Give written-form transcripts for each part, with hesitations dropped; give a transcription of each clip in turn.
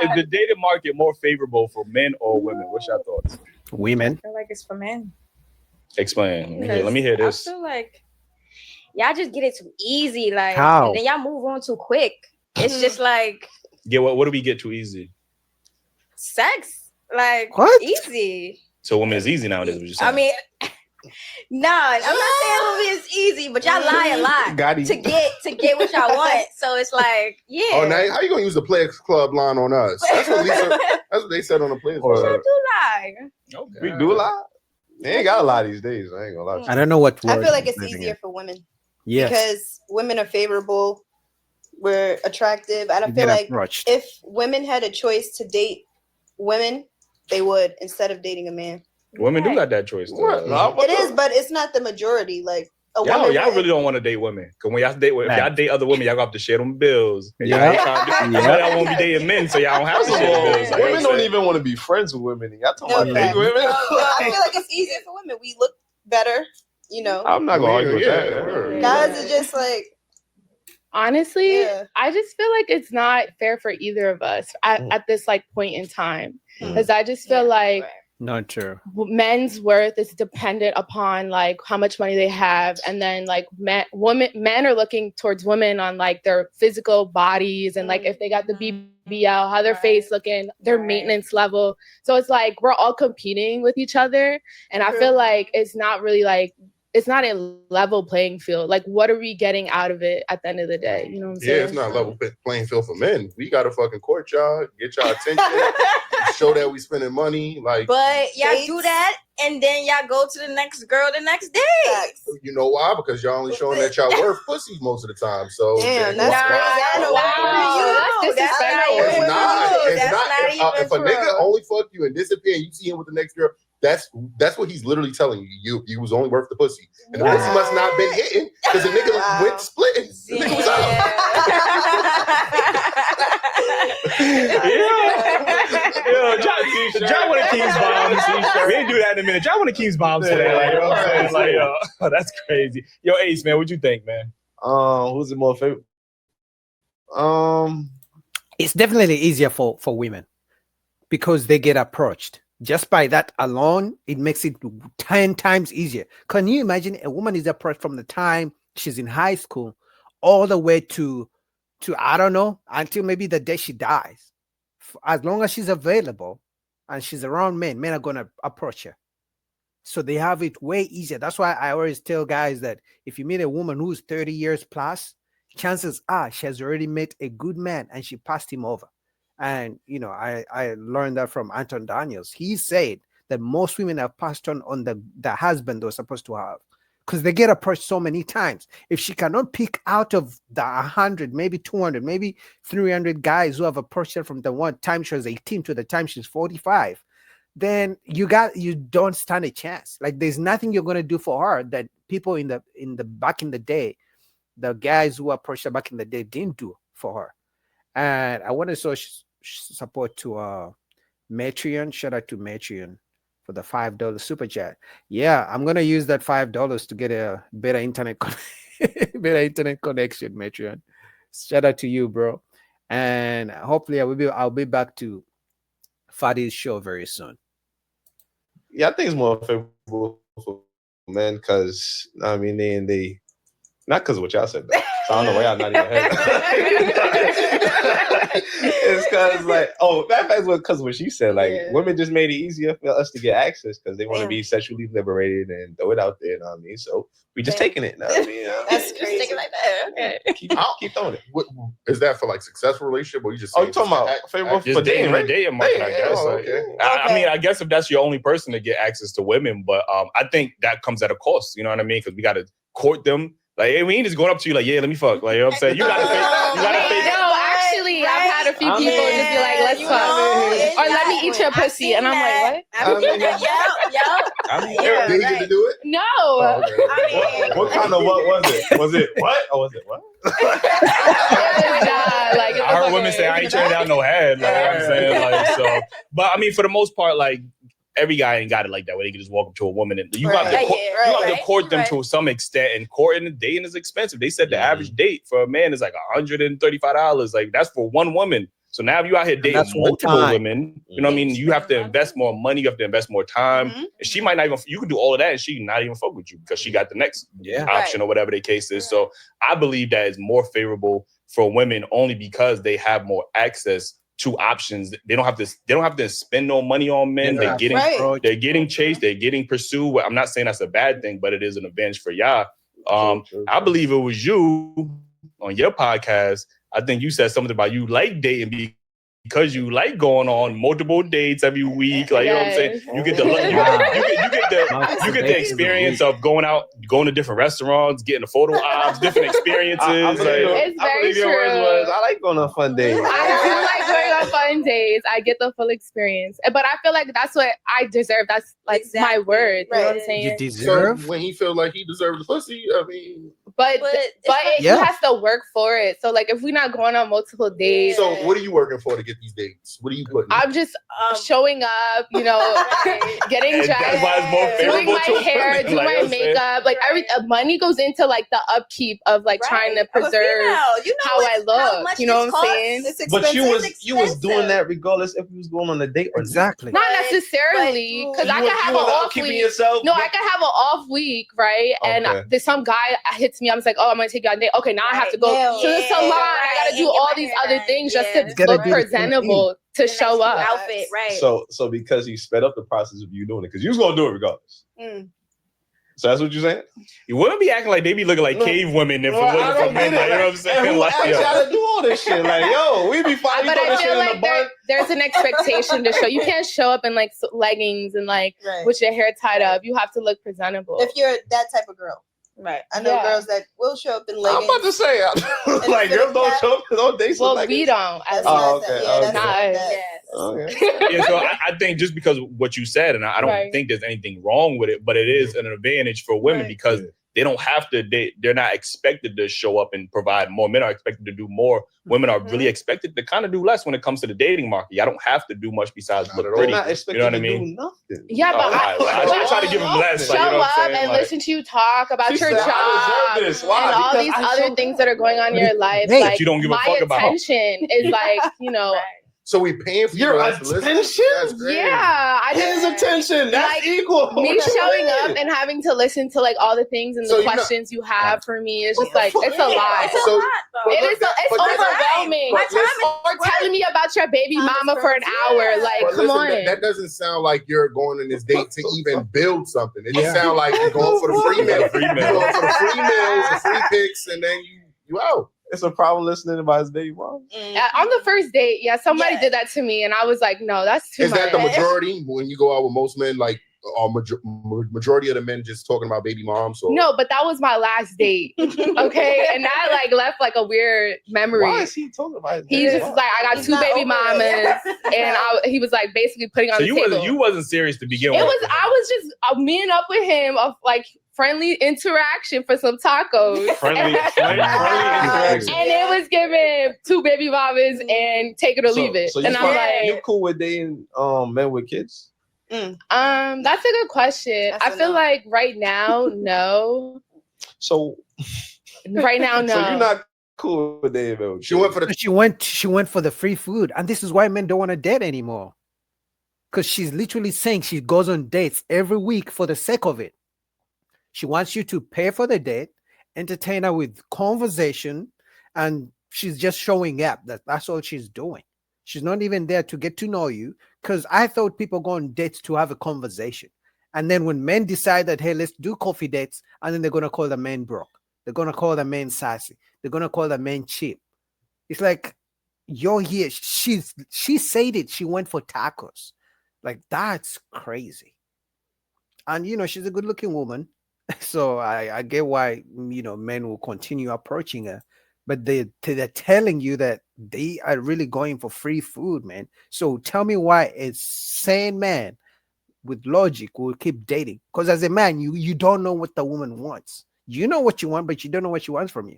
is the dating market more favorable for men or women? What's your thoughts? Women. I feel like it's for men. Explain. Let me hear this. I feel like y'all just get it too easy, like, How? and then y'all move on too quick. It's just like Yeah, what do we get too easy? sex, like What? easy. So women is easy nowadays. What you saying? I mean, nah, I'm not saying it's easy, but y'all lie a lot Got him. to get what y'all want. So it's like, yeah. Oh, now how you gonna use the Players Club line on us? That's what that's what they said on the Players Y'all Club. do lie. Okay. We do a lot. They ain't got a lot these days. I ain't gonna lie to you. I don't know what I word feel like I'm it's using easier it. for women Yes. because women are favorable. We're attractive. I You don't feel get like approached. if women had a choice to date women, they would instead of dating a man. Women do got that choice. Though. What? No, what It is, but it's not the majority. Like a Y'all woman. really don't want to date women. Cause when y'all date, if y'all date other women, y'all gonna have to share them bills. And Yeah. y'all won't be dating men, so y'all don't have to share the bills. Like, women don't even want to be friends with women. Y'all talking No, about dating women? I feel like it's easier for women. We look better, you know. I'm not gonna argue with that. Yeah. Guys are just like, Honestly, yeah. I just feel like it's not fair for either of us at this like point in time, because I just feel like Not true. men's worth is dependent upon like how much money they have, and then like men are looking towards women on like their physical bodies and like if they got the BBL, how their face looking, their maintenance level. So it's like we're all competing with each other, and I feel like it's not really like it's not a level playing field. Like, what are we getting out of it at the end of the day? You know what I'm saying? Yeah, it's not level playing field for men. We got to fucking court y'all, get y'all attention, show that we spending money. Like, But y'all do that, and then y'all go to the next girl the next day. you know why? Because y'all only showing that y'all worth pussy most of the time. So damn, that's crazy. If a nigga only fuck you and disappear, and you see him with the next girl. That's what he's literally telling you. You was only worth the pussy, and the pussy must not been hitting because the nigga went splitting. The nigga was out. John wanted King's bombs. We didn't do that in a minute. John wanted King's bombs today. Like, you know what I'm saying? Like, yo, that's crazy. Yo, Ace, man, what you think, man? Who's it more favorite? It's definitely easier for women because they get approached. Just by that alone, it makes it 10 times easier. Can you imagine a woman is approached from the time she's in high school all the way to I don't know, until maybe the day she dies? As long as she's available and she's around men are going to approach her. So they have it way easier. That's why I always tell guys that if you meet a woman who's 30 years plus, chances are she has already met a good man and she passed him over. And, you know, I learned that from Anton Daniels. He said that most women have passed on the husband they're supposed to have because they get approached so many times. If she cannot pick out of the 100, maybe 200, maybe 300 guys who have approached her from the one time she was 18 to the time she's 45, then you don't stand a chance. Like there's nothing you're going to do for her that people in the back in the day, the guys who approached her back in the day didn't do for her. And I want to show support to Matreon. Shout out to Matreon for the $5 super chat. Yeah, I'm gonna use that $5 to get a better internet connection, Matreon. Shout out to you, bro. And hopefully I'll be back to Fadi's show very soon. Yeah, I think it's more favorable for men because I mean they not because of what y'all said though. So I don't know why y'all not even head. It's because like that's because what she said. Like women just made it easier for us to get access because they want to be sexually liberated and throw it out there. You know what I mean? So we just taking it. That's crazy. Just take it like that. Okay. Keep throwing it. Is that for like successful relationship or you just? You talking about favorable for dating, right? Dating market, I guess. I mean, I guess if that's your only person to get access to women, but I think that comes at a cost. You know what I mean? Because we got to court them. Like, hey, we ain't just going up to you like, yeah, let me fuck. Like, you know what I'm saying? You gotta fake. No, actually, I've had a few people just be like, let's fuck. Or let me eat your pussy. And I'm like, what? Did he get to do it? No. Oh, okay. What kind of what was it? Was it what? Or was it what? I heard women say, I ain't turning down no head. Like, you know what I'm saying? Like, so, but I mean, for the most part, like, every guy ain't got it like that where they can just walk up to a woman and you have to court them to some extent, and courting and dating is expensive. They said the average date for a man is like $135. Like that's for one woman. So now if you out here dating that's one multiple time. women, you know what I mean? You have to invest more money, you have to invest more time. And she might not even, you can do all of that and she not even fuck with you because she got the next option or whatever the case is. So I believe that is more favorable for women only because they have more access to options. They don't have to spend no money on men. They're getting chased, they're getting pursued. I'm not saying that's a bad thing, but it is an advantage for y'all. I believe it was you on your podcast. I think you said something about you like dating because you like going on multiple dates every week. Like, you know what I'm saying? You get the experience of going to different restaurants, getting the photo ops, different experiences. It's very true. I like going on fun dates. I do like going on fun dates. I get the full experience. But I feel like that's what I deserve. That's like my word. You know what I'm saying? You deserve? So when he feel like he deserves the pussy, I mean... But he has to work for it. So like if we're not going on multiple dates. So what are you working for to get these dates? What are you putting? I'm just showing up, you know, getting dressed, doing my hair, doing my makeup. Like money goes into like the upkeep of like trying to preserve how I look. You know what I'm saying? But you was doing that regardless if you was going on a date or exactly. Not necessarily, because I could have an off week. No, I could have an off week, right? And there's some guy hits me. I'm just like, oh, I'm gonna take you on a date. Okay, now I have to go to the salon. I gotta do all these other things just to look presentable to show up. Outfit, right? So because you sped up the process of you doing it, because you was gonna do it regardless. So that's what you're saying? You wouldn't be acting like they be looking like cave women if looking for men. Like, you know what I'm saying? Who asked y'all to do all this shit? Like, yo, we be fighting. But I feel like there's an expectation to show. You can't show up in like leggings and like with your hair tied up. You have to look presentable. If you're that type of girl. Right. I know girls that will show up in leggings. I'm about to say, like, girls don't show up on dates. Well, we don't. Yeah, so I think just because of what you said, and I don't think there's anything wrong with it, but it is an advantage for women because they don't have to, they're not expected to show up and provide more. Men are expected to do more. Women are really expected to kind of do less when it comes to the dating market. Y'all don't have to do much besides look pretty. You know what I mean? Yeah, but I try to give them less. Show up and listen to you talk about your job and all these other things that are going on in your life. Like, you don't give a fuck about. My attention is like, you know. So we paying for your attention? Yeah, his attention. That's like, equal. Me showing up and having to listen to like all the things and the questions you have for me is just like it's a lot. It's overwhelming. Or telling me about your baby mama for an hour. Like, come on. That doesn't sound like you're going on this date to even build something. It just sounds like you're going for the free meal. You're going for the free meals, the free pics, and then you out. It's a problem listening about his baby mom. On the first date, somebody did that to me, and I was like, no, that's too much. Is that the majority when you go out with most men? Like, majority of the men just talking about baby moms? Or? No, but that was my last date. Okay, and that like left like a weird memory. Why is he talking about? He's just like, I got 2 baby mamas, and he was like basically putting on the table. You wasn't serious to begin with. I was just meeting up with him of like friendly interaction for some tacos. Friendly interaction. And it was giving 2 baby mamas and take it or leave it. So and I'm like, you cool with dating men with kids? That's a good question. I feel like right now, no. So right now, no. So you're not cool with dating men with kids? She went for the free food, and this is why men don't want to date anymore. Because she's literally saying she goes on dates every week for the sake of it. She wants you to pay for the date, entertain her with conversation, and she's just showing up. That's all she's doing. She's not even there to get to know you, because I thought people go on dates to have a conversation. And then when men decide that, hey, let's do coffee dates, and then they're going to call the man broke. They're going to call the man sassy. They're going to call the man cheap. It's like, you're here. She said it. She went for tacos. Like, that's crazy. And, she's a good-looking woman. So I get why, men will continue approaching her, but they're telling you that they are really going for free food, man. So tell me why a sane man with logic will keep dating. Because as a man, you don't know what the woman wants. You know what you want, but you don't know what she wants from you.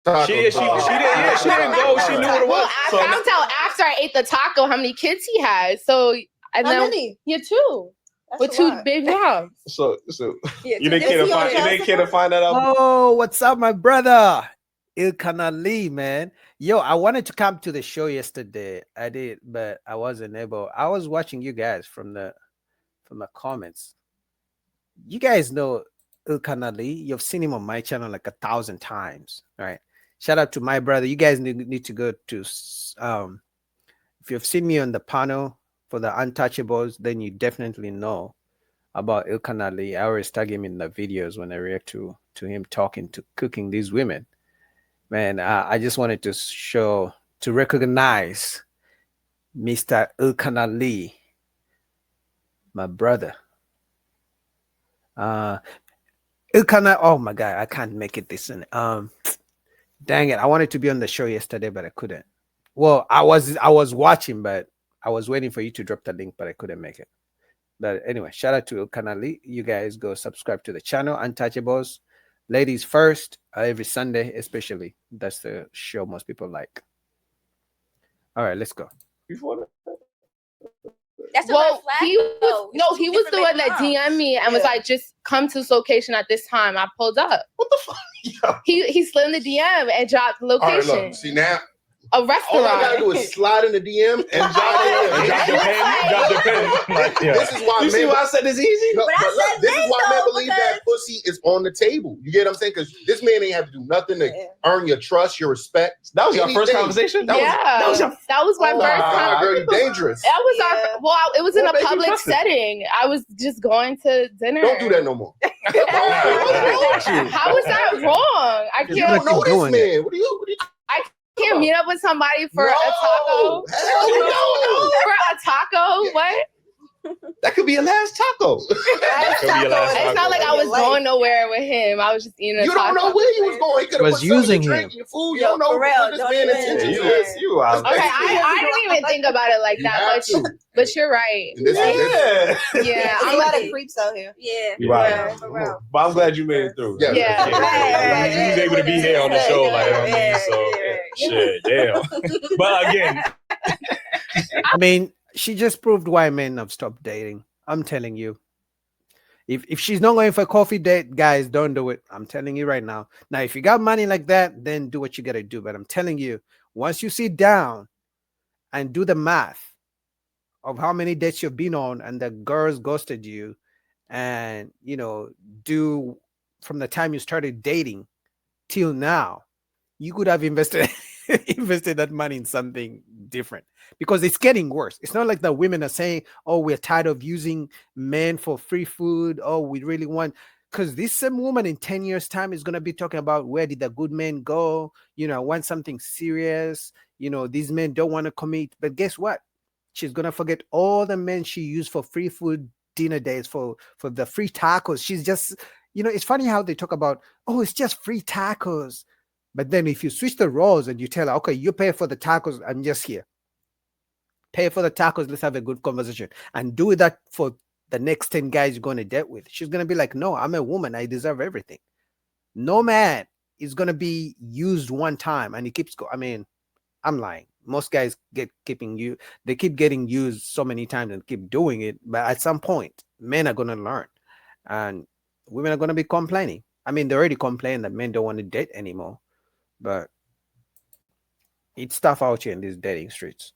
She didn't go. She knew what it was. I found out after I ate the taco how many kids he has. So how many? Yeah, 2. With 2 baby moms. So you didn't care to find that out? Oh, what's up, my brother? Ilkan Ali, man. Yo, I wanted to come to the show yesterday. I did, but I wasn't able. I was watching you guys from the comments. You guys know Ilkan Ali. You've seen him on my channel like 1,000 times. All right. Shout out to my brother. You guys need to go to if you've seen me on the panel for the Untouchables, then you definitely know about Ilkan Ali. I always tag him in the videos when I react to him cooking these women. Man, I just wanted to recognize Mr. Ilkan Ali, my brother. Ilkan, oh my God, I can't make it this. Dang it, I wanted to be on the show yesterday, but I couldn't. Well, I was watching, but I was waiting for you to drop the link, but I couldn't make it. But anyway, shout out to Ilkan Ali. You guys go subscribe to the channel, Untouchables. Ladies first, every Sunday, especially. That's the show most people like. All right, let's go. Before that. That's a Well, red flag. he was the one that DM'd me and was like, just come to this location at this time. I pulled up. What the fuck? Yo. He slid in the DM and dropped the All right, location. look. See now, A all I gotta do restaurant. is slide in the DM and Drop your pen. Drop your pen. Like, yeah. This is why You see men. why I said this easy? No, But I but look, said this is why men though, believe that pussy is on the table. You get what I'm saying? Because this man ain't have to do nothing to earn your trust, your respect. That was your first Anything. conversation? That Yeah, was your that was my Oh, first nah, time. girl, you dangerous. That was Yeah. our well. It was in What a made you public trust it? setting. I was just going to dinner. Don't do that no more. What's wrong with you? How is that wrong? I You can't don't know this doing man. What are you can't meet up with somebody for a taco. Hell no. For a taco? What? That could be your last taco. Could be your last It's taco. not like I was going nowhere with him. I was just eating a You taco. don't know where you was going. He could have Was put something in using your him. drink, your food. You Yo, don't know for real, what this don't man even- intentions you is. you out. Okay, I didn't even think about it like You that, have to. but you're right. And this- Yeah. Yeah, I'm I'm a lot like, of creeps out here. Yeah. You right. Yeah, for real. But I'm glad you made it through. Yeah. yeah. Yeah. He was able to be here on the show, like, you know what I mean? So, shit, damn. But again, I mean, she just proved why men have stopped dating. I'm telling you. If she's not going for a coffee date, guys, don't do it. I'm telling you right now. Now, if you got money like that, then do what you gotta do. But I'm telling you, once you sit down and do the math of how many dates you've been on and the girls ghosted you, and do from the time you started dating till now, you could have invested that money in something different, because it's getting worse. It's not like the women are saying, oh, we're tired of using men for free food. Oh, we really want, because this same woman in 10 years time is going to be talking about, where did the good men go? I want something serious. These men don't want to commit. But guess what? She's going to forget all the men she used for free food dinner days, for the free tacos. She's just, it's funny how they talk about, oh, it's just free tacos. But then if you switch the roles and you tell her, okay, you pay for the tacos, I'm just here. Pay for the tacos, let's have a good conversation. And do that for the next 10 guys you're going to date with. She's going to be like, no, I'm a woman. I deserve everything. No man is going to be used one time and he keeps going. I mean, I'm lying. Most guys they keep getting used so many times and keep doing it. But at some point, men are going to learn. And women are going to be complaining. I mean, they already complain that men don't want to date anymore. But it's tough out here in these dating streets.